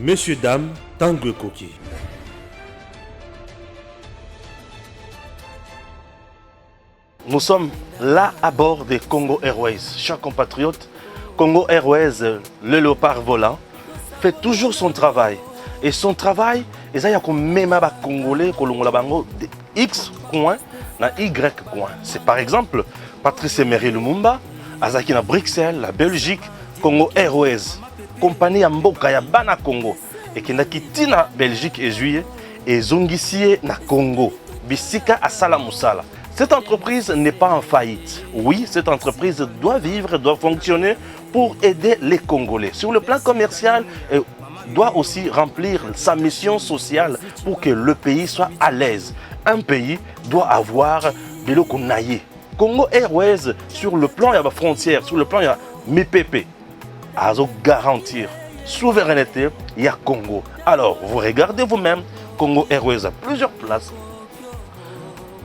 Monsieur, dame, Tanguy Koki. Nous sommes là à bord des Congo Airways. Chers compatriotes, Congo Airways, le léopard volant, fait toujours son travail. Et son travail, il y a même des Congolais qui ont X coin na Y coin. C'est par exemple Patrice Emery Lumumba, Azaki na Bruxelles, la Belgique, Congo Airways, compagnie Mboka ya Bana Congo, et qui n'a quitté na Belgique et juillet, et Zongisie na Congo, Bisika à Salamoussala. Cette entreprise n'est pas en faillite. Oui, cette entreprise doit vivre, doit fonctionner pour aider les Congolais. Sur le plan commercial, elle doit aussi remplir sa mission sociale pour que le pays soit à l'aise. Un pays doit avoir de l'eau qu'on aille. Congo Airways, sur le plan, il y a la frontière, sur le plan, il y a MIPP. À garantir souveraineté, il y a Congo. Alors, vous regardez vous-même, Congo Airways a plusieurs places.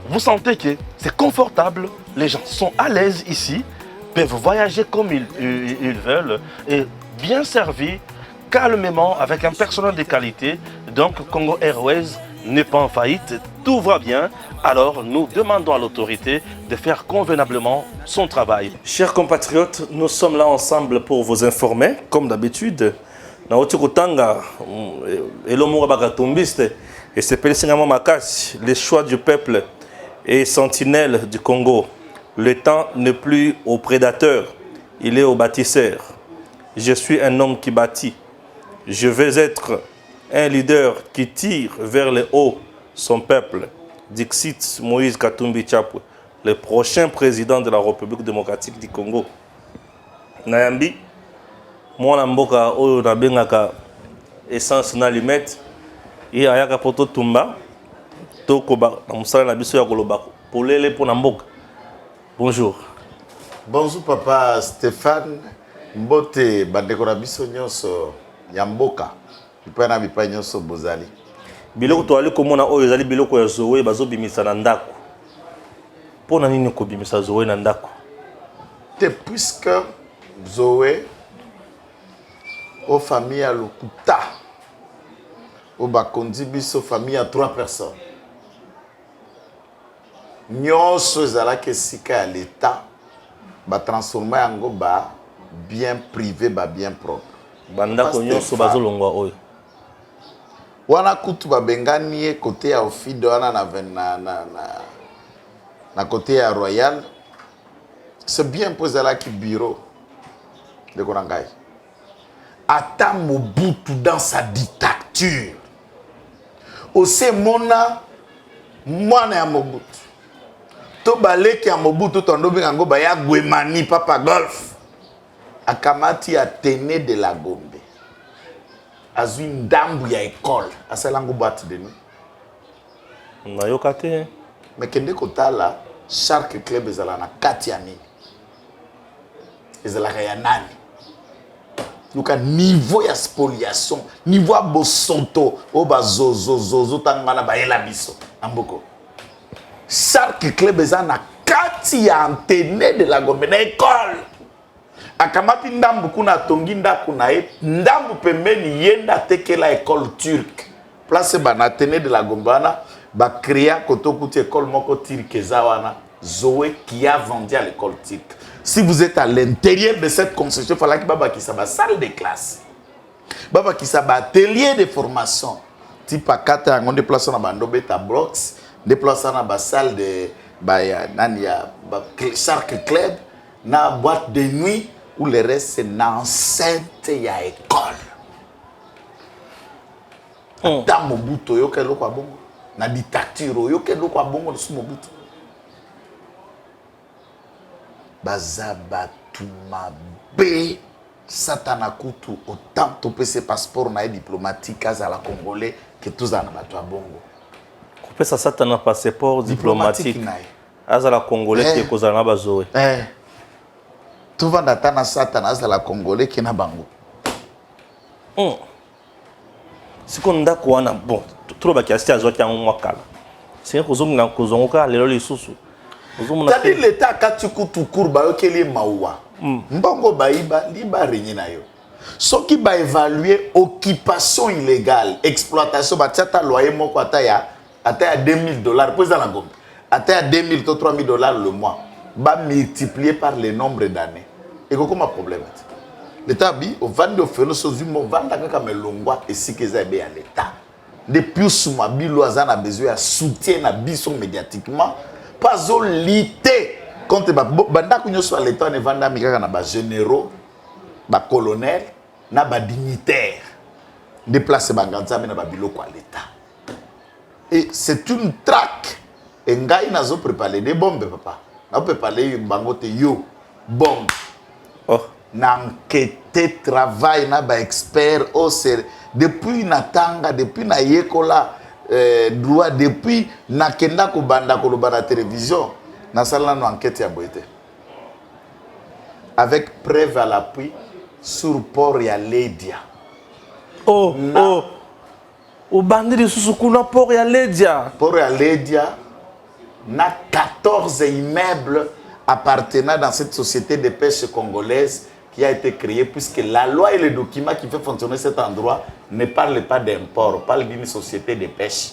Vous sentez que c'est confortable, les gens sont à l'aise ici, peuvent voyager comme ils veulent, et bien servis, calmement, avec un personnel de qualité. Donc Congo Airways n'est pas en faillite, tout va bien. Alors nous demandons à l'autorité de faire convenablement son travail. Chers compatriotes, nous sommes là ensemble pour vous informer, comme d'habitude. Et c'est les choix du peuple et sentinelle du Congo. Le temps n'est plus au prédateur, il est au bâtisseur. Je suis un homme qui bâtit. Je vais être un leader qui tire vers le haut son peuple. Dixit Moïse Katumbi Chapwe, le prochain président de la République démocratique du Congo. Nayambi, moi mboka oyo na bengaka essence na limette, et ayaka poto tumba. Bonjour. Bonjour papa Stéphane. Mbote bandekora biso nyonso ya mboka. Pipana bipa nyonso bozali. Biloko to ali komona oyo ezali biloko ya Zoé bazobimisa na ndako. Pona nini ko bimisa Zoé na ndako? Puisque Zoé aux familles à Lokuta. Au bakondi biso famille à 3 personnes. Nyonso ezalaki esika ya l'État ba transformer yango ba bien privé ba bien propre. Bandako nyonso bazolongwa oyo. Wana kutu babengani côté ya Ofide wana na côté ya Royal. C'est bien posé là qui bureau de Korangai. Ata Mobutu dans sa dictature. Ose mona mwana ya Mobutu. To baleki ya Mobutu tondobi ngango baya Gwemani papa golf. Akamati ya Tene de la Gombe. Azwi ndambu ya école. Asalango bati de nous. Na yokate. Mais kende kotala Shark Club ezala na kati ya nini? Ezala ya nani? Donc niveau ya spoliation, niveau ya bosonto, oba zozo tangana ba yela biso amboko. Shark Club eza na kati ya antenne de la Gombe na école. Akamati ndambu kuna tongi ndaku na ye, ndambu pembeni yenda tekela école turque. Place ba na antenne de la Gombe wana ba créa kotokuti école moko turque zawana. Zoé qui a vendu à l'école turque. Si vous êtes à l'intérieur de cette concession, il fallait que Baba qui sa salle de classe. Baba qui sa atelier de formation. Type à 4 on déplace na bando beta blocks, déplace na ba salle de nania Shark Club, na boîte de nuit où le reste c'est na enceinte ya école. Ta Mobutu yo ke lokwa bongo. Na dictature yo ke lokwa bongo de Mobutu. Bazabatuma B Satana Kutu autant topé ses passeports na diplomatique à la Congolais que tous en batwa bongo. Coupé sa Satana passeport diplomatique à la Congolais qui cause na bazoé. Tout va d'atana Satana à la Congolais qui na bango. Si qu'on a quoi na bon trop ba kiasi azo ki en wakala. C'est kozonga na kozonga lelo lisusu. C'est-à-dire l'État quand tu cours tout court ba okeli mawa. Mbongo baïba liba renyi na yo. Ce qui va évaluer occupation illégale, exploitation, bah tiens loyer mon quoi à $2000 pour ça la gomme. À 2000 ou $3000 le mois, va multiplier par le nombre d'années. Et comment problème? L'État bi au vendre au félo sozu mo vendre comme longwa et si que ça est à l'État. Depuis ce mois, Biloazan a besoin de soutien à Bisson médiatiquement. Pas au lité. Quand tu vas soit l'État, ne vend pas généraux, ba colonels, na ba dignitaires. Déplacer Banganza, mais na ba biloko à l'État. Et c'est une traque. Et ngai nazo préparé des bombes, papa. Na préparé bangote yo bombe. Oh. Na enquête travail na ba expert au ser depuis na tanga depuis na yekola droit depuis na kenda ko banda ko la télévision na sala na enquête ya boité avec preuve à l'appui sur port ya Ledia. Oh oh au bandi de Susukuna port ya Ledia. Port ya Ledia na 14 immeubles appartenant dans cette société de pêche congolaise qui a été créée, puisque la loi et le document qui fait fonctionner cet endroit ne parlent pas d'import, parlent d'une société de pêche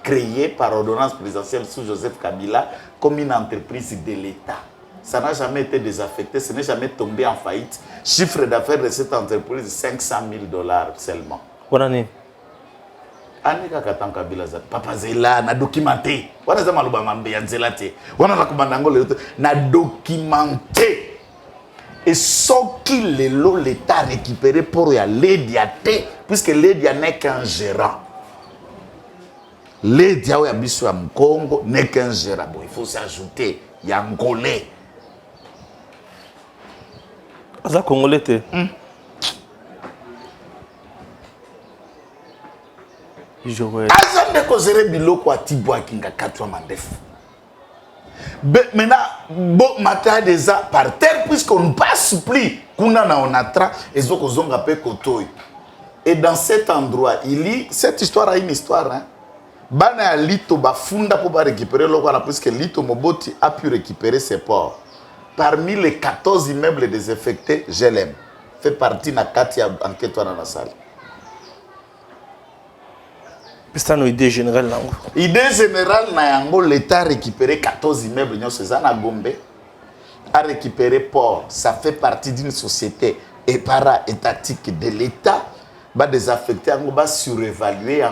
créée par ordonnance présidentielle sous Joseph Kabila comme une entreprise de l'État. Ça n'a jamais été désaffecté, ce n'est jamais tombé en faillite. Chiffre d'affaires de cette entreprise, $500,000 seulement. Bonne Anika katan Kabila za papa zela na documenté. Wana za maluba mambe ya nzela te. Wana na kubandango le na documenté. Et ce qui l'État récupéré pour y aller diaté, puisque l'État n'est qu'un gérant. L'État où y a Congo n'est qu'un gérant. Bon, il faut s'ajouter, il y a Angolais. Ça Congolais te. Je vois. Azande ko zere biloko atibwa kinga 4 mandef. Maintenant, bon, matin déjà par terre, puisqu'on ne passe plus. Kuna na onatra, et dans cet endroit, cette histoire a une histoire. Hein? Bana Lito Bafunda pour récupérer le puisque Lito Moboti a pu récupérer ses ports. Parmi les 14 immeubles désaffectés, je l'aime. Fait partie de la Katia enquête dans la salle. C'est une idée générale. Idée générale, l'État a récupéré 14 immeubles. Gombe a récupéré port. Ça fait partie d'une société para-étatique de l'État. Va désaffecter, va surévaluer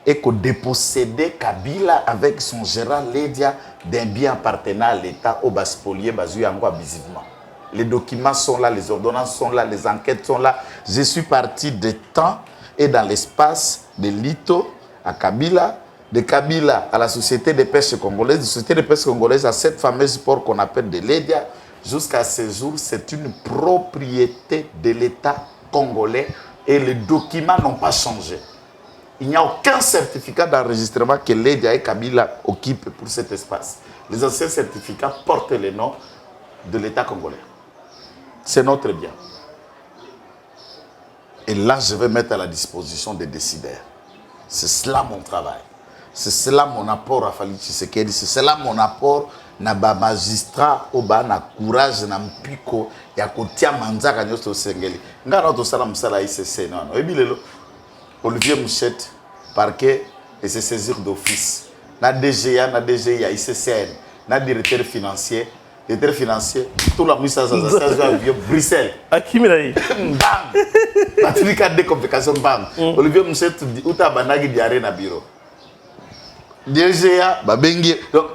et que déposséder Kabila avec son gérant Ledia d'un bien appartenant à l'État au bas spolié abusivement. Les documents sont là, les ordonnances sont là, les enquêtes sont là. Je suis parti de temps et dans l'espace de Lito à Kabila, de Kabila à la société de pêche congolaise, de société de pêche congolaise à cette fameuse port qu'on appelle de Ledia. Jusqu'à ce jour, c'est une propriété de l'État congolais et les documents n'ont pas changé. Il n'y a aucun certificat d'enregistrement que Ledia et Kabila occupent pour cet espace. Les anciens certificats portent le nom de l'État congolais. C'est notre bien. Et là, je vais mettre à la disposition des décideurs. C'est cela mon travail. C'est cela mon apport à Fali Tshisekedi. C'est cela mon apport na ba magistrat au ba na courage na mpiko ya kotia manzaka nyoso sengeli. Ngana to sala musala ICC non. Ebilelo Olivier Mouchette parquet et se saisir d'office. Na DGA, na DGI, ICCN, na directeur financier, tout la mise à Bruxelles. À qui me bam. Certificat de complication bam. Olivier Mouchette dit uta banagi diaré na bureau. DGA babengi donc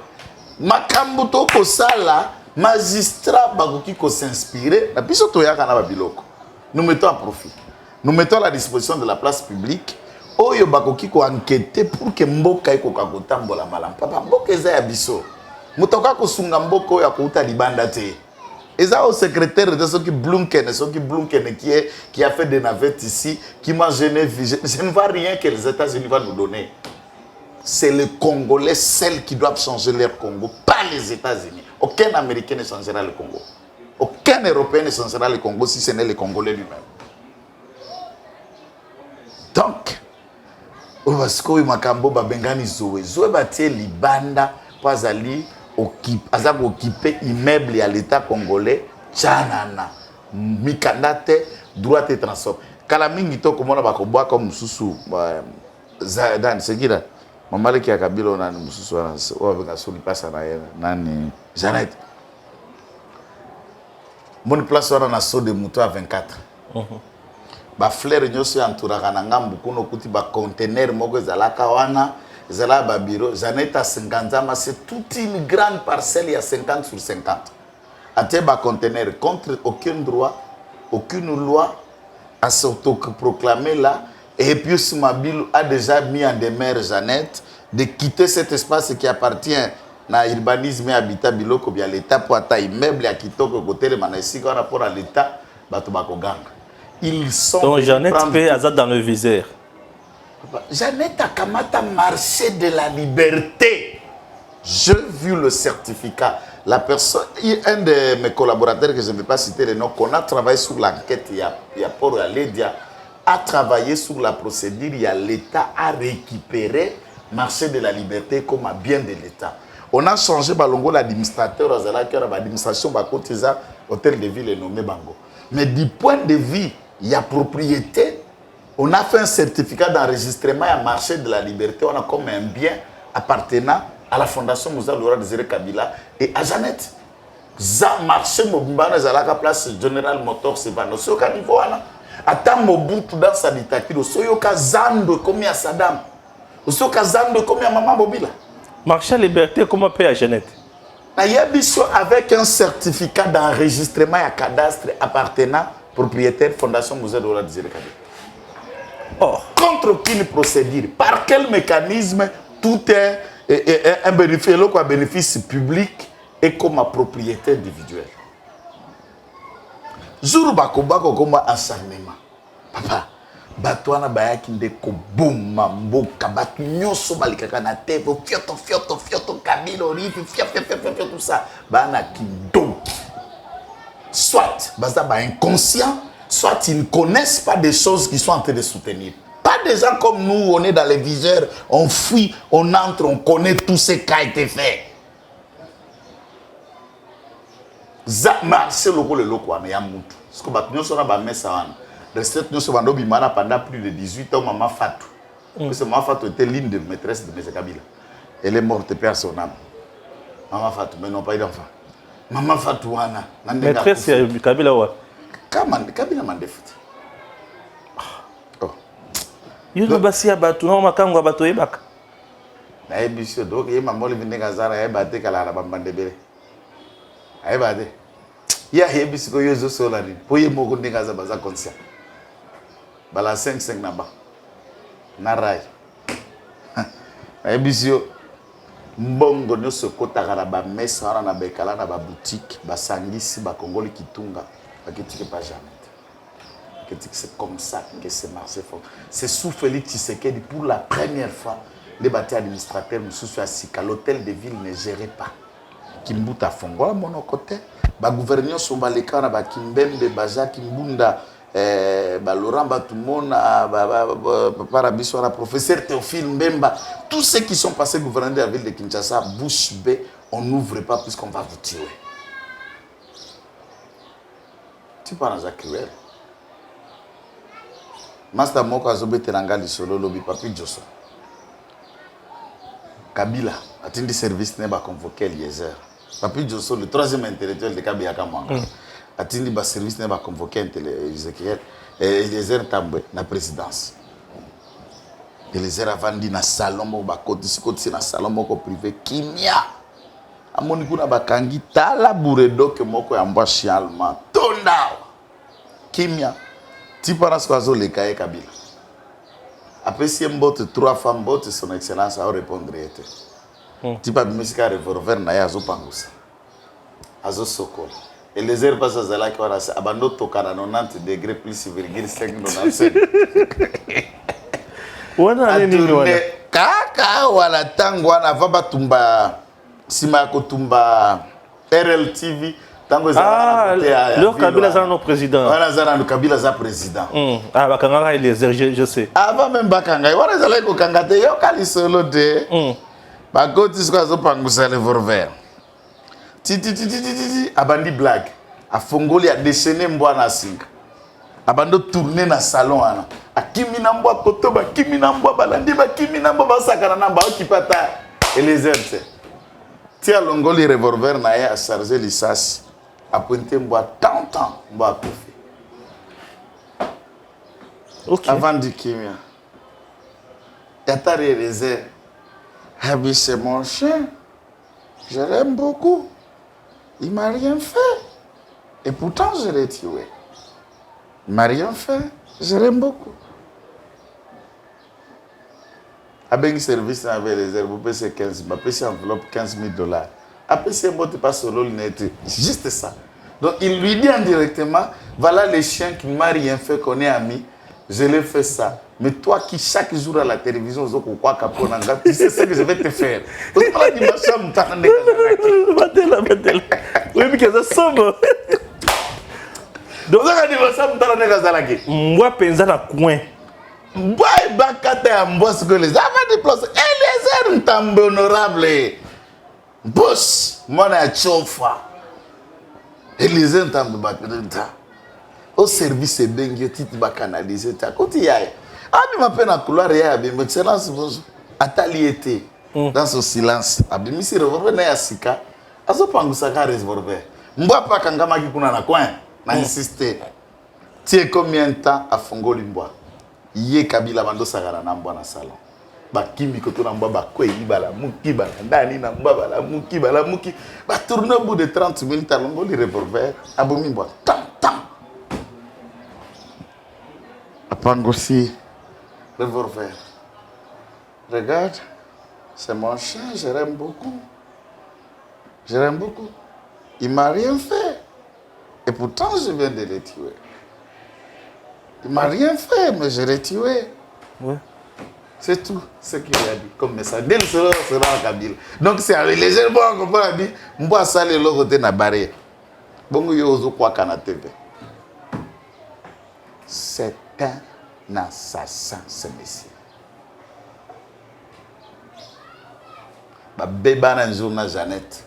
makambo to ko sala magistrat bakoki ko s'inspirer na biso to yaka na babiloko. Nous mettons à profit. Nous mettons à la disposition de la place publique oyo bakoki ko enquêter pour que mboka eko kakotambola malam. Papa mboka eza ya biso. Mutoka ko sunga mboka oyo akouta libanda te. Eza au secrétaire de ceux qui Blunken qui a fait des navettes ici, qui m'a gêné. Je ne vois rien que les États-Unis vont nous donner. C'est les Congolais seuls qui doivent changer leur Congo, pas les États-Unis. Aucun Américain ne changera le Congo. Aucun Européen ne changera le Congo si ce n'est le Congolais lui-même. Donc, Obasko Makambo Babengani Zoé. Zoé Batie Libanda, pas Ali, occupé immeuble à l'État congolais, Tchanana. mikanda te droit te transforme kala mingi to komona bakoboa comme mususu dan sekira mamale ki akabilo nani mususu wana obenga soli pasa na ye nani Janet mon place wana na so de moto à 24 ba fleur nyoso entouraka na ngambu kuno kuti ba conteneur moko ezalaka wana ezala ba bureau Janet à 50 ans c'est toute une grande parcelle il y a 50 sur 50 até ba conteneur contre aucun droit aucune loi à s'autoproclamer là. Et puis Soumabil a déjà mis en demeure Jeannette de quitter cet espace qui appartient à l'urbanisme et habitat biloko bien l'État pour attaquer immeuble à Kitoko côté de Manassi par rapport à l'État Batobako Gang. Ils sont. Donc Jeannette peut Azad dans le viseur. Jeannette a kamata marché de la liberté. J'ai vu le certificat. La personne, un de mes collaborateurs que je ne vais pas citer le nom, qu'on a travaillé sur l'enquête, il y a pour Lédia, a travaillé sur la procédure, il y a l'État a récupéré marché de la liberté comme un bien de l'État. On a changé l'administrateur, l'administration, hôtel de ville est nommé Bango. Mais du point de vue, il y a propriété, on a fait un certificat d'enregistrement et un marché de la liberté, on a comme un bien appartenant à la fondation Moussa Laura Désiré Kabila et à Jeannette. Ça marché Mobimba dans la place General Motors c'est pas notre cas niveau là. Attends Mobutu dans sa dictature, soyoka zando comme à Saddam. Soyoka zando comme à Maman Bobila. Marché liberté comment payer à Jeannette? Nayebiso avec un certificat d'enregistrement et cadastre appartenant propriétaire fondation Moussa Laura Désiré Kabila. Oh, contre aucune procédure, par quel mécanisme tout est un bénéfice public et comme propriété individuelle. Jour bakobako comme enseignement. Papa, batwana bayaki ndeko bomba mboka batu nyoso balikaka na tête fioto kabilo rifi fioto tout ça bana kidoki. Soit baza ba inconscient, soit ils ne connaissent pas des choses qu'ils sont en train de soutenir. Pas des gens comme nous, on est dans les viseurs, on fuit, on entre, on connaît tout ce qui a été fait. C'est le loco, mais il y a moutou. Parce que nous sommes dans la recette, nous sommes pendant plus de 18 ans, maman Fatou. Parce que maman Fatou était l'une des maîtresses de M. Kabila. Elle est morte, perd son âme. Maman Fatou, mais non pas d'enfant. Maman Fatou, Wana. Maîtresse de Kabila, ouais. Kabila m'a défoutu. Yuno basi abatu na makango abatu ebaka. Na ebiso donc ye mamoli vindenga zara ye bate kala na bambandebele. Aye bate. Ya ye biso ko yozo sola ni. Po ye moko ndenga za baza conscient. Bala 5 na ba. Na rai. Na ebiso mbongo nyoso kotaka na ba mesa wana na bekala na ba boutique basangisi ba kongoli kitunga akitike pa jamais. C'est comme ça que c'est marché fort. C'est sous Félix Tshisekedi pour la première fois les bâtiments administrateurs à Sika, l'hôtel de ville ne gérait pas. Kimbuta Fongola mon côté, ba gouverneur sont les cas ba Kimbembe Baja Kimbunda Laurent Batumona Parabiso la professeur Théophile Mbemba, tous ceux qui sont passés gouverneur de la ville de Kinshasa, bouche bée, on n'ouvre pas puisqu'on va vous tuer. Tu parles à cruel. Master Moko Azobe Terangali solo lobi papi Josso. Kabila attendi service n'est pas convoqué Eliezer. Papi Josso le troisième intellectuel de Kabila Kamwanga. Attendi ba service n'est pas convoqué Ezekiel Eliezer Tambwe na présidence. Eliezer avandi na salon moko ba koti na salon moko privé kimia. Amoni kuna bakangi tala buredo ke moko ya mbwa chialma. Tonda. Kimia. Tu penses quoi sur les cahiers Kabila? Après si un bot 3 femmes bot son excellence à répondre tu pas musique à revolver na yazo pangusa. Azo soko. Et les heures passent à la qui va abandonner to 90 degrés plus 5,95. Wana nini wana? Kaka wala tango wana va batumba sima kotumba RLTV. Le Kabila est notre président. Voilà, le Kabila est président. Ah, Bakanga il est, je sais. Avant même Bakanga, voilà, ça là ko kangate yo kali solo de. Bakoti sko zo pangusa le vorver. Abandi blague. A fongoli a déchaîné mbwa na singa. Abando tourner na salon ana. A kimi na mbwa koto ba kimi na mbwa balandi ba kimi na mbwa basaka na mbwa okipata. Et les aides. Tia longoli revolver na ya a charger l'isasi. A pointer mbwa tant mbwa kofi. Ok. Avant du kimia. Yatari les aides. Habi c'est mon chien. Je l'aime beaucoup. Il m'a rien fait. Et pourtant, je l'ai tué. Il m'a rien fait. Je l'aime beaucoup. Avec service avec les herbes, vous payez 15 000, vous payez enveloppe $15 000. Après, c'est moi qui passe au lot, juste ça. Donc, il lui dit indirectement, voilà les chiens qui ne m'ont rien fait, qu'on est amis. Je l'ai fait ça. Mais toi qui chaque jour à la télévision, tu sais ce que je vais te faire. Oui, mais que ça somme. Donc, Moi, penza na coin. Moi, bakate à moi ce que les avant de placer. Et les airs sont honorables. Boss, moi, na chofa. Et les airs sont bakate. Au service, c'est bien que tu vas canaliser. Tu as continué. Ah, mais ma peine à couloir, il y a une excellence. Atali était dans ce silence. Abimi si revolver na yasika. Azo pangusaka revolver. Mbwa pa kangama kikuna na coin. Na insister. Tu es combien de temps à Fongoli Mbwa? Yé Kabila Bando Sagara na Mbwa na salon. Ba kimi koto na Mbwa ba kwe ibala muki bala ndani na Mbwa bala muki. Ba tourner au bout de 30 minutes à Longoli revolver. Abomi Mbwa. Tam. Apangosi revolver. Regarde, c'est mon chien, je l'aime beaucoup. Il m'a rien fait. Et pourtant, je viens de le tuer. Il m'a rien fait, mais je l'ai tué. Ouais. C'est tout ce qu'il a dit comme message. Dès le soir, sera à Kabila. Donc, c'est avec les gens, on comprend, dit, Mboa sale le côté na barrière. Bongo yozo kwa kana TV. C'est un assassin, ce monsieur. Bébé na journal Jeannette.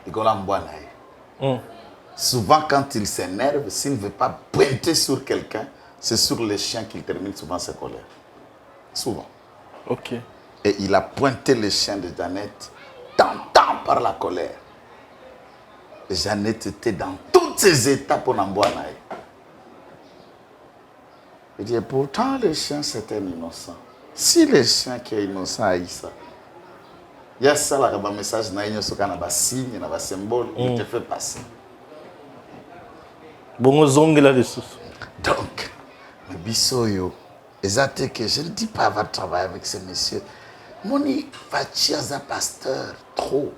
Nicolas Mbouanaï. Souvent, quand il s'énerve, s'il ne veut pas pointer sur quelqu'un, c'est sur les chiens qu'il termine souvent ses colères. Souvent. Ok. Et il a pointé les chiens de Jeannette, tentant par la colère. Et Jeannette était dans toutes ses étapes pour Mbouanaï. Il dit, pourtant, les chiens, c'est un innocent. Si les chiens qui sont innocents haïssent ça, il y a ça, là, un message, il y a un signe, il y a un symbole, il te fait passer. Bon, zong là-dessus. Donc, le bisoyo, exact que je ne dis pas avoir travaillé avec ces messieurs. Moni Fachiaza pasteur, trop.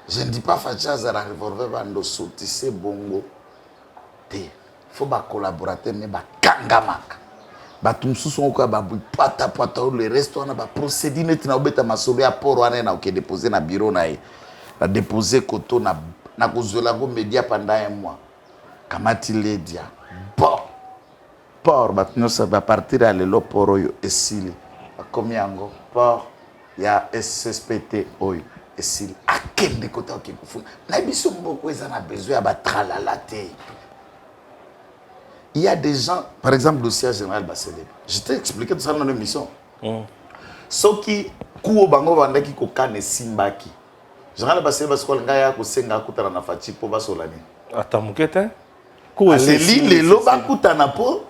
Je ne dis pas Fachiaza la revolver bando soutissé bongo. Il faut ba collaborateur mais ba kangamaka. Ba tumsusu ko ba pata le reste on a ba procédure net na obeta masolo ya poro ana na ok déposer na bureau na na déposer koto na kozola go média pendant un mois. Kamati ledia. Bon. Port batnosa ba partir à lelo poro yo esili. Comme yango port ya SSPT oyo esili akende kota ok kufu. Na biso mboko ezana besoin ya ba tralala te. Il y a des gens, par exemple, le dossier général Baselé. Je t'ai expliqué tout ça dans l'émission. Ceux qui kuo bango vanda ki kokane simbaki. Général Baselé parce que ngaya ko senga kutana na fachi po basolani. Atamukete. Aleli lelo bakutana po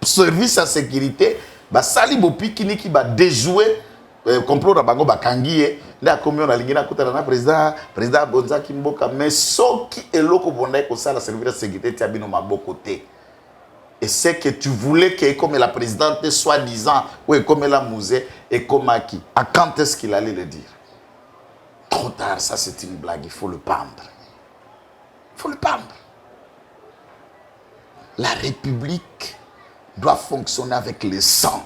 service à sécurité ba sali bopi kiniki ba déjouer complot na bango bakangiye nda komi on alingina kutana na président Bonza Kimboka mais soki eloko bonda ko sala service à sécurité tiabino maboko te. Et c'est que tu voulais que comme la présidente soi-disant ou comme la musée et comme qui. À quand est-ce qu'il allait le dire? Trop tard, ça c'est une blague, il faut le pendre. Il faut le pendre. La République doit fonctionner avec le sang.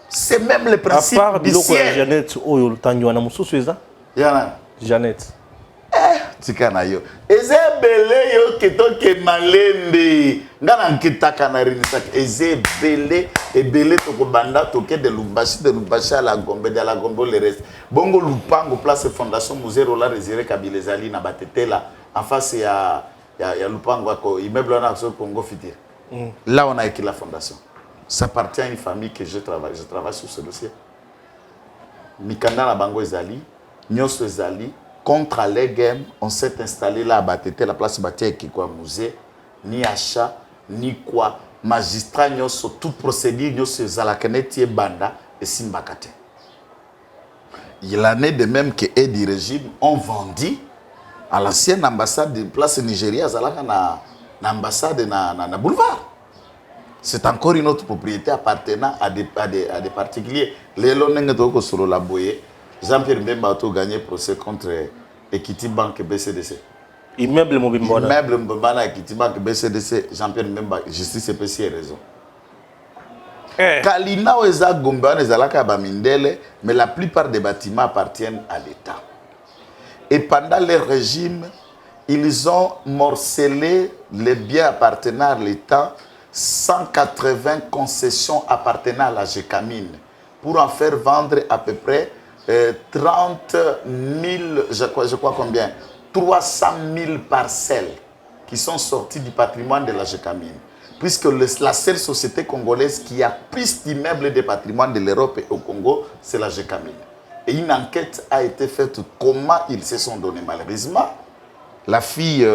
C'est même le principe du ciel. Jeannette, oh, le tango na mususu eza. Yana. Jeannette. Tikana yo. Ezebele yo keto ke malembe. Ngana nkitaka na rinisaka. Ezebele ebele toko banda toke de Lubumbashi à la Gombe, de la Gombe le reste. Bongo Lupango place fondation musée Roland Résiré Kabilezali na batetela en face, il y a Lupango, immeuble on a sur Congo Fitir. Là, on a écrit la fondation. Ça appartient à une famille que je travaille. Je travaille sur ce dossier. Mikanda na Bango Ezali, Nyoso Ezali, contre les games, on s'est installé là à Batete, la place Batia qui quoi musée, ni achat, ni quoi. Magistrat Nyoso, toute procédure Nyoso Zalakaneti Banda et Simbakate. Il en est de même que et du régime ont vendu à l'ancienne ambassade de place Nigeria, Zalaka na ambassade na boulevard. C'est encore une autre propriété appartenant à des particuliers. Les Lonengetoko sur la Boye, Jean-Pierre Mbemba a gagné procès contre Equity Bank BCDC. Immeuble Mobimbona. Immeuble Mbemba Equity Bank BCDC, Jean-Pierre Mbemba, justice et PC raison. Kalina Oeza Gomba Nezalaka Bamindele, mais la plupart des bâtiments appartiennent à l'État. Et pendant leur régime, ils ont morcelé les biens appartenant à l'État, 180 concessions appartenant à la GECAMINE, pour en faire vendre à peu près 30 000, je crois combien, 300 000 parcelles qui sont sorties du patrimoine de la GECAMINE. Puisque la seule société congolaise qui a plus d'immeubles de patrimoine de l'Europe et au Congo, c'est la GECAMINE. Et une enquête a été faite comment ils se sont donnés. Malheureusement, la fille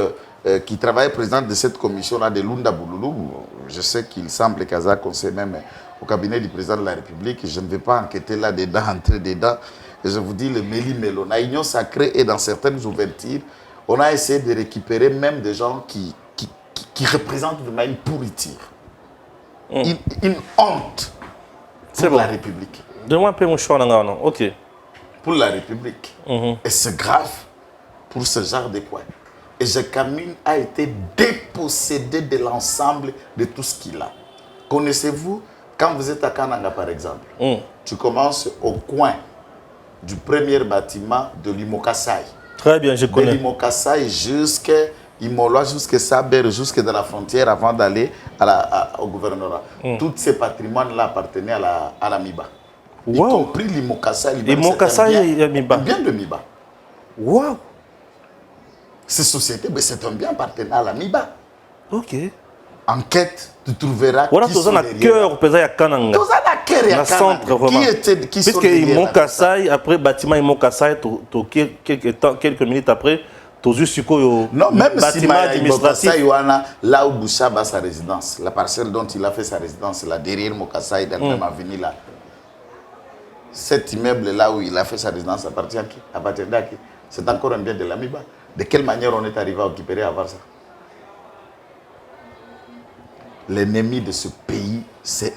qui travaille présidente de cette commission-là, de Lunda Bouloulou, je sais qu'il semble qu'Aza conseille même au cabinet du président de la République, je ne vais pas enquêter là-dedans, entrer dedans. Et je vous dis, le méli-mélo, la union sacrée et dans certaines ouvertures, on a essayé de récupérer même des gens qui représentent vraiment une pourriture. Une honte pour la République. Donne-moi un peu mon choix, non? Ok. Pour la République. Et c'est grave pour ce genre de points. Et GECAMINE a été dépossédé de l'ensemble de tout ce qu'il a. Connaissez-vous, quand vous êtes à Kananga par exemple, tu commences au coin du premier bâtiment de l'Imokasai. Très bien, je connais. De l'Imokasai jusqu'à Imola, jusqu'à Saber, jusqu'à de la frontière avant d'aller au gouvernorat. Tous ces patrimoines-là appartenaient à la MIBA. Y compris l'Imokasai. L'Imokasai et MIBA. Un bien de MIBA. Wow. Ces sociétés, c'est un bien appartenant à la MIBA. Ok. Enquête, tu trouveras voilà, qui sont derrière. Voilà, Kananga. Qui puisque Imokasai, après bâtiment Imokasai, quelques minutes après, tu as juste non, même bâtiment si administratif. Là où Bouchab a sa résidence, la parcelle dont il a fait sa résidence, là derrière Mokasai, dans la même avenue là. Cet immeuble là où il a fait sa résidence appartient à qui? Appartient à qui? C'est encore un bien de l'AMIBA. De quelle manière on est arrivé à occuper à avoir ça? L'ennemi de ce pays, c'est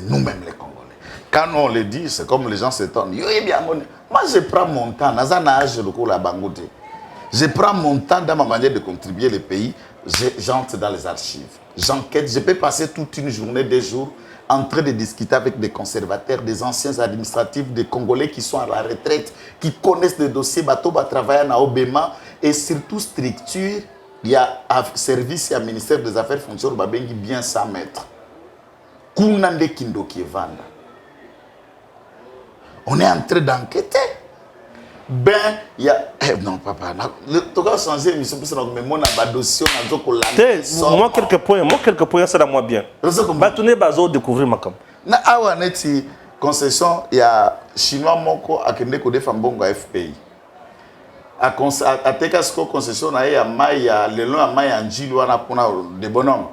nous-mêmes les Congolais. Quand on le dit, c'est comme les gens s'étonnent. Moi, je prends mon temps. Je prends mon temps dans ma manière de contribuer au pays. J'entre dans les archives. J'enquête. Je peux passer toute une journée, 2 jours, en train de discuter avec des conservateurs, des anciens administratifs, des Congolais qui sont à la retraite, qui connaissent les dossiers, bateau, travailler à Obema, et surtout structure. Il y a un service et un ministère des Affaires fonctionnent bien 100 mètres. Kunande Kindo qui est vanda. On est en train d'enquêter. Ben, il y a. Non, papa, tu vas changer l'émission pour ça, mais mon dossier, moi, quelques points, ça moi bien. Batoune Bazo découvrir ma camp. Na awaneti concession, il y a Chinois Moko à Kende Kode Fambongo FPI. À Tekasko concession, il y a Maya, le long à Maya Anjil, ou à de bonhomme.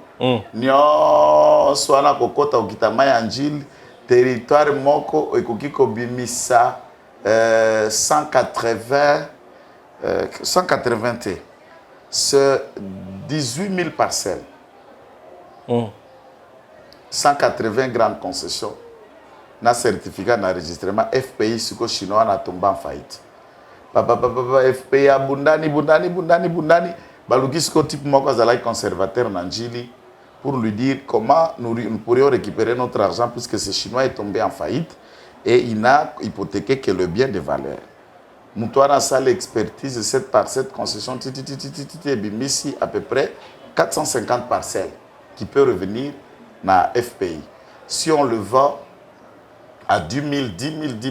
Nyo, soit na Kokota ou Kita Maya Anjil, territoire Moko, et Kokiko Bimisa, 180, c'est 18 000 parcelles. 180 grandes concessions. Na certificat d'enregistrement FPI, ce que chinois a tombé en faillite. Papa, FPI a bundani. Balukisko type moko zalai conservateur Nanjili pour lui dire comment nous pourrions récupérer notre argent puisque ce chinois est tombé en faillite et il n'a hypothéqué que le bien de valeur. Moutouana salle expertise cette concession ici à peu près 450 parcelles qui peut revenir dans FPI. Si on le vend à 10 000,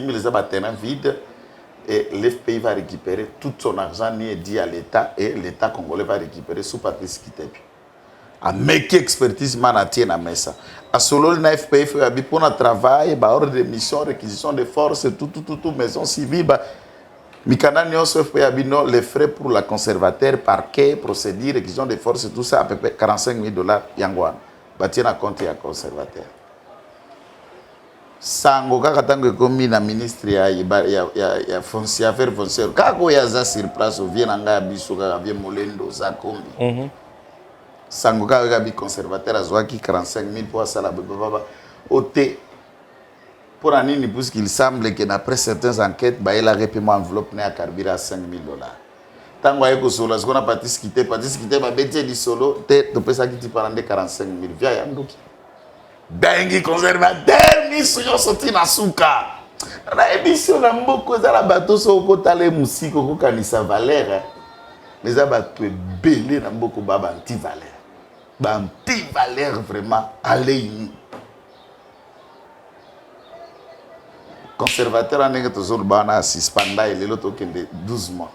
les terrains vides, et l'FPI va récupérer tout son argent ni dit à l'État et l'État congolais va récupérer sous Patrice Kitepi. A meki expertise manatie na mesa. A solo na FPI fait abi pour un travail, ba ordre de mission, réquisition de forces, tout maison civile ba Mikana nyonso FPI abi non les frais pour la conservateur, parquet, procédure, réquisition de forces tout ça à peu près 45 000 $ yangwana. Bati na compte ya conservateur. Sango kaka tango komi na ministre ya foncier affaire foncière kako ya za sur place vient nga biso kaka vient molendo za kombi sango kaka bi conservateur azwaki 45 000 pour ça la baba oté pour anini puisqu'il semble que d'après certaines enquêtes ba il a repayé enveloppe na carburant à 5 000 $. Tango ayeko solo ce qu'on a Patrice Kitepi ba beti di solo te to pesa ki ti parande 45 000 via ya ndoki Bengi conservateur miso yo soti na suka na émission na mboko za la bateau so ko tale musiko ko kanisa valeur mais za bateau belé na mboko ba anti valeur vraiment allez conservateur en que toujours bana suspenda et l'autre kende 12 mois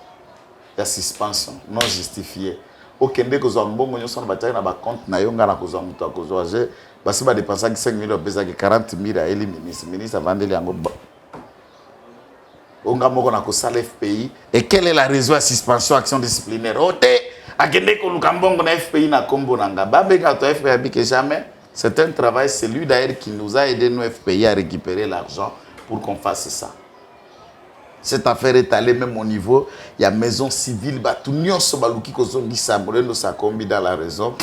de suspension non justifiée okende ko zo mbongo nyoso na bataki na ba compte na yo ngana ko zo muto akozwa je basi ba dépenser 5 000 $, pesa 40 000 à eli ministre avandeli yango onga moko na ko sala FPI et quelle est la raison à suspension action disciplinaire oté akende ko lukambongo na FPI na kombo nanga babenga to FPI abike jamais c'est un travail c'est lui d'ailleurs qui nous a aidé nous FPI à récupérer l'argent pour qu'on fasse ça. Cette affaire est allée même au niveau, il y a maison civile, tout le monde qui sa combi dans la raison.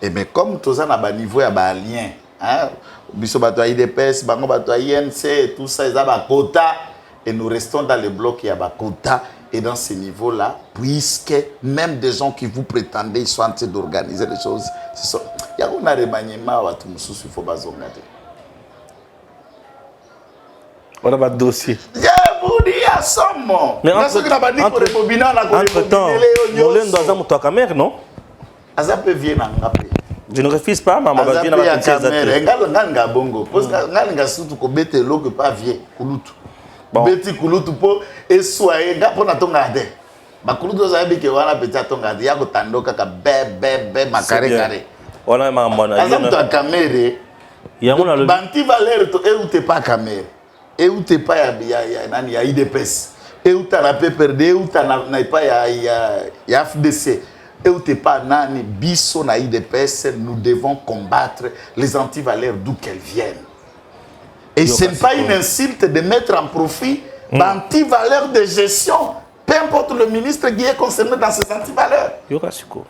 Et mais comme tout ça n'a pas niveau, il y a un lien. Hein? Biso bato IDPS, bango bato INC, tout ça, il y a un quota. Et nous restons dans le bloc, il y a un quota. Et dans ce niveau-là, puisque même des gens qui vous prétendaient, ils sont en train d'organiser les choses. Il y a un remaniement, il faut pas regarder. On a pas de dossier. Mais entre-temps, Molendo a un peu caméra, non? Je ne refuse pas, maman. Je ne refuse pas. Beti kulutu po eswaye ngapo na tongade bakulutu za bike wana beta tongade ya kotandoka ka be makare kare wana mama na azam to kamere ya mona le banti valeur to eute pas kamere eute pas ya nani ya IDPS euta na PPRD euta na pas ya FDC eute pas nani biso na IDPS nous devons combattre les antivaleurs d'où qu'elles viennent. Et ce n'est pas une insulte de mettre en profit l'antivaleur de gestion, peu importe le ministre qui est concerné dans ces antivaleurs. Yoka Siko.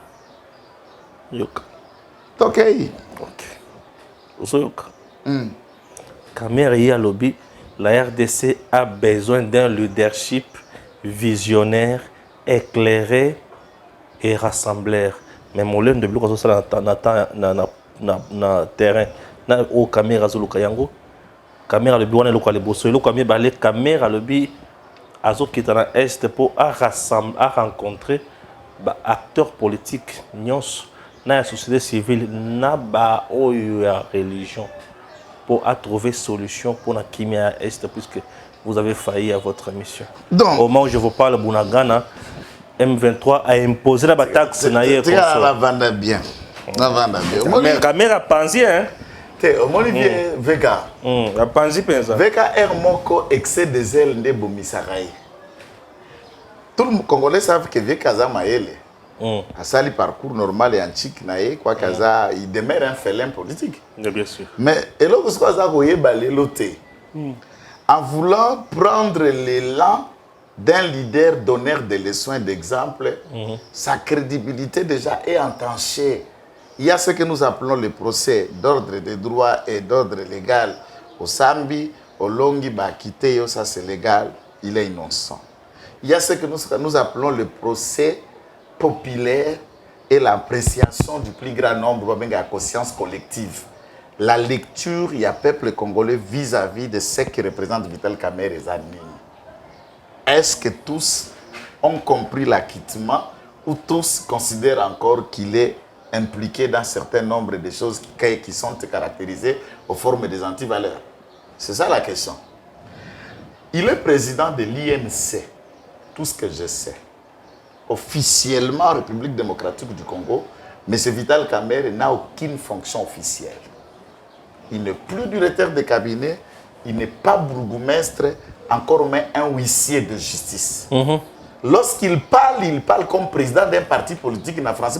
Yoka. Ok. Ok. Yoka. Kamere lobby, la RDC a besoin d'un leadership visionnaire, éclairé et rassembleur. Mais mon lien de bloc ça na terrain na au caméra zuluka yango. Caméra le bi wana lokale boso lo kamé balé caméra le bi azo kitana est pour à rencontrer ba acteurs politiques nyons na la société civile na ba oyo ya religion pour à trouver solution pour la kimia est puisque vous avez failli à votre mission. Donc au moment où je vous parle Bunagana M23 a imposé la taxe na yé comme ça. Ça va bien. Ça va bien. Mais caméra pensée hein. Olivier Vega. La panzi pensa. Vega er moko excès de zèle nde bomisaraï. Tout le Congolais savent que Vega Zamaele a sali parcours normal et antique naé quoi kaza il demeure un félin politique. Bien sûr. Mais elo ko ça ko yebale loté. En voulant prendre l'élan d'un leader donneur de leçons et d'exemples, sa crédibilité déjà est entachée. Il y a ce que nous appelons le procès d'ordre de droit et d'ordre légal au Sambi, au Longi, Bakiteyo, ça c'est légal, il est innocent. Il y a ce que nous appelons le procès populaire et l'appréciation du plus grand nombre, la conscience collective. La lecture, il y a peuple congolais vis-à-vis de ce qui représente Vital Kamerhe et Zanini. Est-ce que tous ont compris l'acquittement ou tous considèrent encore qu'il est impliqué dans un certain nombre de choses qui sont caractérisées aux formes des antivaleurs? C'est ça la question. Il est président de l'INC, tout ce que je sais. Officiellement, République démocratique du Congo, M. Vital Kamerhe n'a aucune fonction officielle. Il n'est plus directeur de cabinet, il n'est pas bourgmestre, encore moins un huissier de justice. Lorsqu'il parle comme président d'un parti politique en France,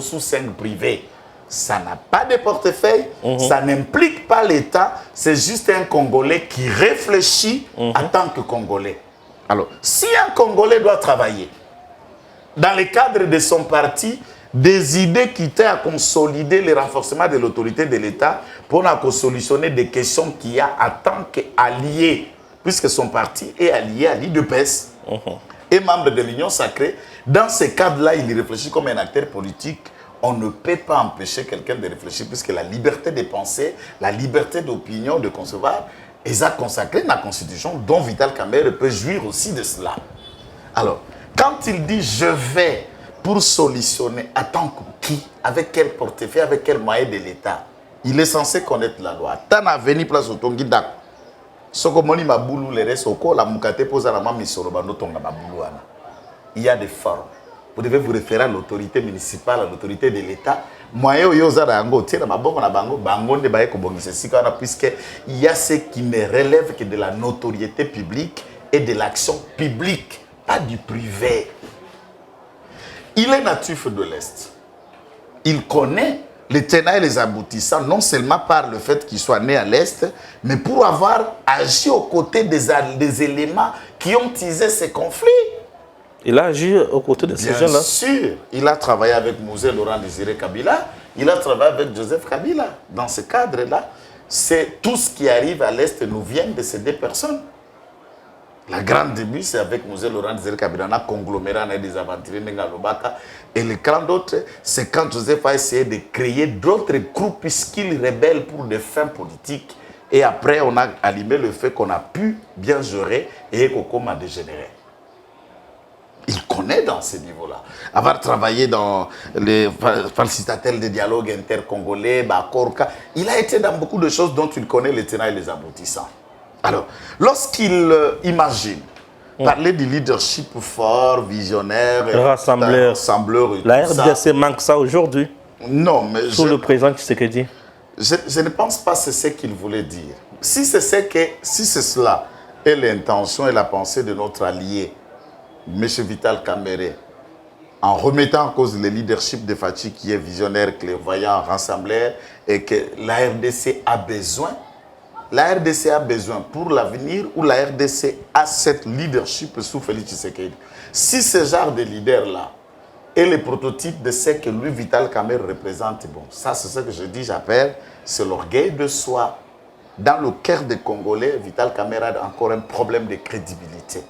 sous 5 privés. Ça n'a pas de portefeuille, ça n'implique pas l'État, c'est juste un Congolais qui réfléchit en tant que Congolais. Alors, si un Congolais doit travailler dans le cadre de son parti, des idées qui étaient à consolider le renforcement de l'autorité de l'État pour solutionner des questions qu'il y a en tant qu'allié, puisque son parti est allié à l'IDPS et membre de l'Union sacrée. Dans ce cadre-là, il réfléchit comme un acteur politique. On ne peut pas empêcher quelqu'un de réfléchir puisque la liberté de penser, la liberté d'opinion, de concevoir, ils ont consacré dans la Constitution dont Vital Kamerhe peut jouir aussi de cela. Alors, quand il dit « je vais » pour solutionner, en tant que qui, avec quel portefeuille, avec quel moyen de l'État, il est censé connaître la loi. Tant à venir place au Tongi Dak. Sokomoni Maboulou, les restes au corps, la Moukate pose à la main, il y a des formes. Vous devez vous référer à l'autorité municipale, à l'autorité de l'État. Puisqu'il y a ce qui ne relève que de la notoriété publique et de l'action publique, pas du privé. Il est natif de l'Est. Il connaît les tenants et les aboutissants, non seulement par le fait qu'il soit né à l'Est, mais pour avoir agi aux côtés des éléments qui ont teasé ces conflits. Il a agi aux côtés de ces gens-là. Bien sûr, il a travaillé avec Mosé Laurent Désiré Kabila, il a travaillé avec Joseph Kabila. Dans ce cadre-là, c'est tout ce qui arrive à l'Est nous vient de ces deux personnes. La grande début, c'est avec Mosé Laurent Désiré Kabila, on a congloméré, on a des aventuriers, et le clan d'autres, c'est quand Joseph a essayé de créer d'autres groupes puisqu'ils rebellent pour des fins politiques. Et après, on a allumé le fait qu'on a pu bien gérer et qu'on a dégénéré. Il connaît dans ce niveau-là. Avoir travaillé dans les facilitateurs de dialogue intercongolais, Bakorka, il a été dans beaucoup de choses dont il connaît les tenants et les aboutissants. Alors, lorsqu'il imagine parler du leadership fort, visionnaire, rassembleur, la RDC manque ça aujourd'hui. Non, mais sous le président Tshisekedi. Je ne pense pas que c'est ce qu'il voulait dire. Si c'est cela est l'intention et la pensée de notre allié, M. Vital Kamerhe, en remettant en cause le leadership de Fachi qui est visionnaire, clairvoyant, rassembleur, et que la RDC a besoin, pour l'avenir où la RDC a cette leadership sous Félix Tshisekedi. Si ce genre de leader-là est le prototype de ce que lui, Vital Kamerhe, représente, bon, ça c'est ce que je dis, j'appelle, c'est l'orgueil de soi. Dans le cœur des Congolais, Vital Kamerhe a encore un problème de crédibilité.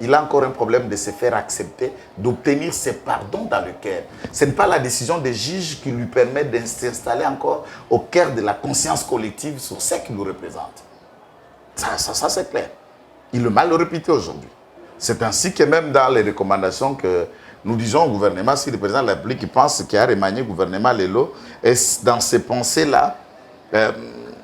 Il a encore un problème de se faire accepter, d'obtenir ses pardons dans le cœur. Ce n'est pas la décision des juges qui lui permet de s'installer encore au cœur de la conscience collective sur ce qu'il nous représente. Ça c'est clair. Il le mal le répété aujourd'hui. C'est ainsi que même dans les recommandations que nous disons au gouvernement, si le président de la République pense qu'il a remanié le gouvernement Lelo, dans ces pensées-là,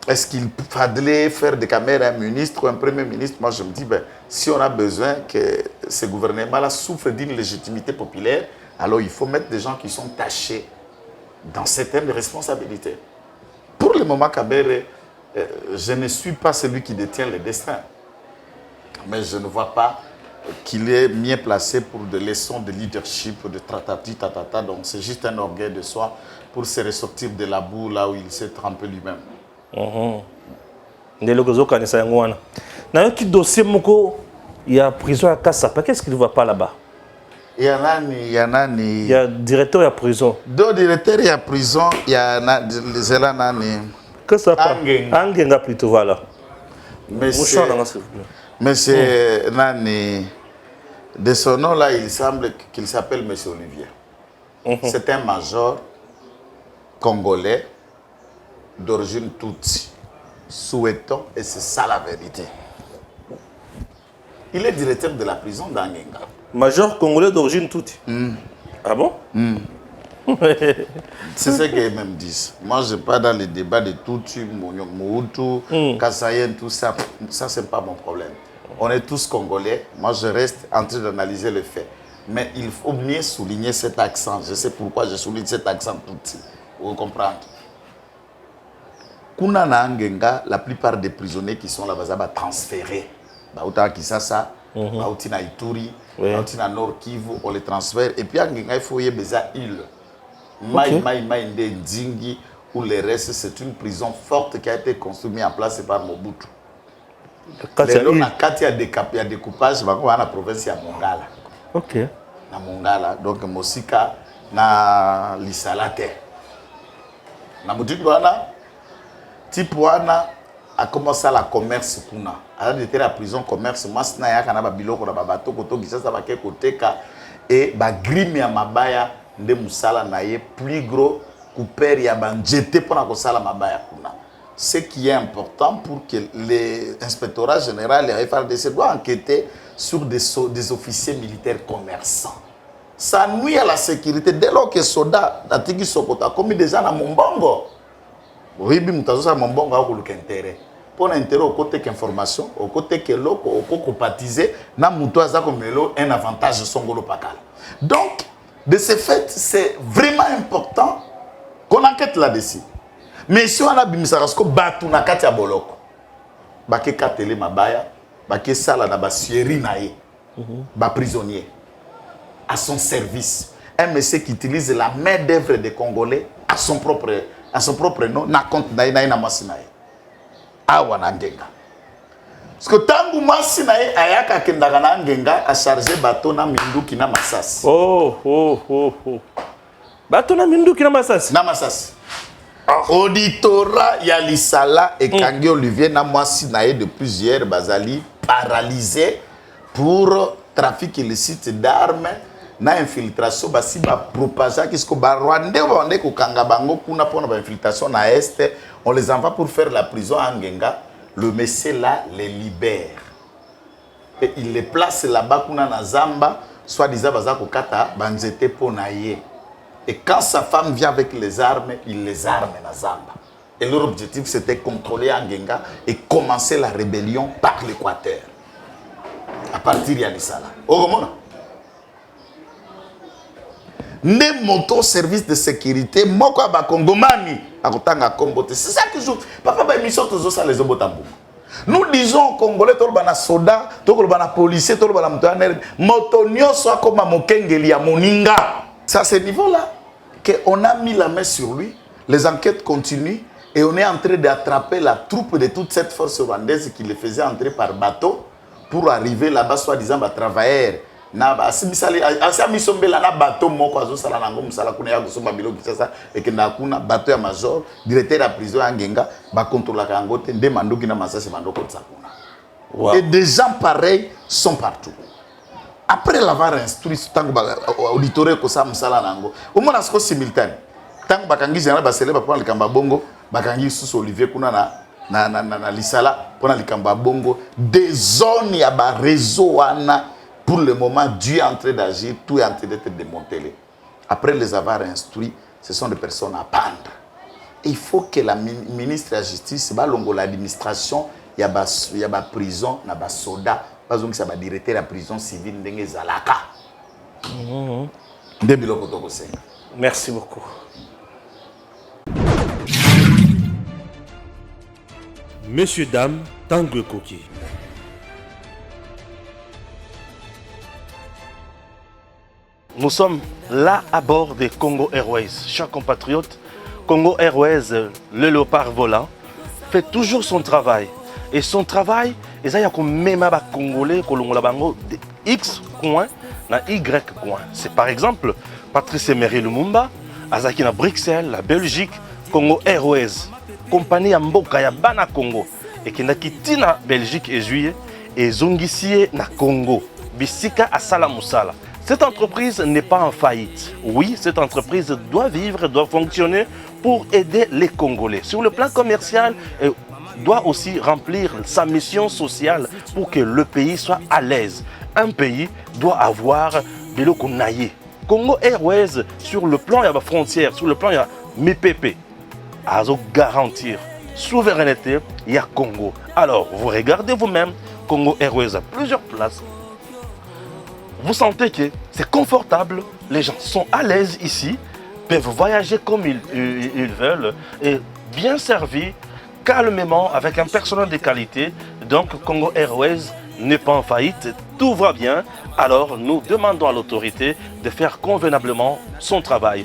est-ce qu'il fallait faire de Kamerhe un ministre ou un premier ministre? Moi, je me dis, si on a besoin que ce gouvernement-là souffre d'une légitimité populaire, alors il faut mettre des gens qui sont tachés dans certaines responsabilités. Pour le moment, Kamerhe, je ne suis pas celui qui détient le destin. Mais je ne vois pas qu'il est mieux placé pour des leçons de leadership, de tratati, tatata. Donc, c'est juste un orgueil de soi pour se ressortir de la boue là où il s'est trempé lui-même. Il y a prison à Kassapa. Qu'est-ce qu'il ne voit pas là-bas? Il y a directeur à prison. Deux directeurs à prison, il y a Kassapa. Angenga plutôt, voilà. Monsieur Nani, de son nom là, il semble qu'il s'appelle Monsieur Olivier. C'est un major congolais d'origine Tutsi. Souhaitons, et c'est ça la vérité. Il est directeur de la prison d'Angenga. Major congolais d'origine Tutsi. Ah bon? C'est ce qu'ils même disent. Moi, je ne suis pas dans les débats de Tutsi, Mohutu, Kassayen, tout ça. Ça, ce n'est pas mon problème. On est tous Congolais. Moi, je reste en train d'analyser le fait. Mais il faut mieux souligner cet accent. Je sais pourquoi je souligne cet accent tout petit. Vous comprenez? Kuna na Angenga, la plupart des prisonniers qui sont là-bas, sont transférés. Bauta Kisasa, Bauti na Ituri, Bauti na Nord Kivu, on les transfère. Et puis Angenga, il faut y avoir île. Maï Ndingi, où les restes, c'est une prison forte qui a été construite en place par Mobutu. Il y a des découpages dans la province de Mongala. Ok. Na Mongala, donc Mosika, na Lisalate. Na Moutikwana, Tipwana a commencé à la commerce. Alors, il était à la prison commerce. Moi, je suis allé à la biloko na babato koto gisasa ba kekoteka et ba grime ya mabaya nde musala na ye plus gros couper ya banjete pour na kosala mabaya kuna. Ce qui est important pour que les inspectorats généraux et les FARDC doivent enquêter sur des officiers militaires commerçants. Ça nuit à la sécurité. Dès lors que les soldats n'attirent Sokota, comme des gens à Mombongo, oui, Mutazosa Mombongo a eu intérêt. Pour intérêt au côté qu'information, au côté que l'eau, au côté baptisé, n'a Mutazosa comme un avantage de son golo pakal. Donc, de ce fait, c'est vraiment important qu'on enquête là-dessus. Mais si on a bimisarasko batu na kati ya boloko bake katele mabaya bake sala na basieri na ye ba prisonnier à son service, un monsieur qui utilise la main d'œuvre des Congolais à son propre nom na compte na masinaye awa na Ngenga. Parce que tangu masinaye ayaka kendaka na Ngenga a charger bateau na Minduki na Masasi. Bateau na Minduki na Masasi. Na Masasi. Auditorat Yalisala et Kangi Olivier na mwasi nae de plusieurs bazali paralysés pour trafic illicite d'armes na infiltration basi ba propager kisko ba Rwandais ba ko kanga bango kuna pona ba infiltration na est, on les envoie pour faire la prison à Ngenga. Le monsieur là les libère et il les place là-bas kuna na Zamba, soit disant bazako kata banzete pona ye. Et quand sa femme vient avec les armes, il les arme na Zamba. Et leur objectif, c'était contrôler Angenga et commencer la rébellion par l'Équateur. À partir de Yalisala. Au moment. Ne moto service de sécurité, moko ba Congomani, akotanga kombote. C'est ça que je. Papa ba émission tous ça les obotambo. Nous disons Congolais tolba soda, tolba policier, tolba mutaner, motonio soit comme mokengeli ya moninga. C'est à ce niveau-là qu'on a mis la main sur lui, les enquêtes continuent et on est en train d'attraper la troupe de toute cette force rwandaise qui les faisait entrer par bateau pour arriver là-bas, soi-disant, travailleurs. Et que nakuna bateau ya major, directeur de la prison à Ngenga, contrôle la Kangote, demandou qui n'a massé ce mandoko de Sakuna. Et des gens pareils sont partout. Après l'avoir instruit, tant que auditorer que ça musala nango, au moins c'est simultané. Tant que bakangi général basele ba prendre le kamba bongo, bakangi sous Olivier kuna na lisala pour le kamba bongo, des zones ya ba réseau wana pour le moment Dieu est en train d'agir, tout est en train d'être démantelé. Après les avoir instruits, ce sont des personnes à pendre. Et il faut que la ministre de la Justice, l'administration, il y a ba prison, na ba soda. Parce ça va directer la prison civile ndenge zalaka. Merci beaucoup. Messieurs, dames, Tanguy Koki. Nous sommes là à bord des Congo Airways. Chers compatriotes, Congo Airways, le léopard volant, fait toujours son travail. Et son travail, il y a même des Congolais qui ont X coin na Y coin. C'est par exemple Patrice Emery Lumumba, Azaki na Bruxelles, la Belgique, Congo Airways, compagnie Mboka ya Bana Congo, et qui n'a quitté na Belgique et juillet, et Zongisie na Congo, Bisika à Salamusala. Cette entreprise n'est pas en faillite. Oui, cette entreprise doit vivre, doit fonctionner pour aider les Congolais. Sur le plan commercial, doit aussi remplir sa mission sociale pour que le pays soit à l'aise. Un pays doit avoir biloko naye. Congo Airways, sur le plan de la frontière, sur le plan de la MIPP, a garantir souveraineté, il y a Congo. Alors, vous regardez vous-même Congo Airways à plusieurs places. Vous sentez que c'est confortable, les gens sont à l'aise ici, peuvent voyager comme ils veulent et bien servis, calmement, avec un personnel de qualité. Donc Congo Airways n'est pas en faillite, tout va bien. Alors nous demandons à l'autorité de faire convenablement son travail.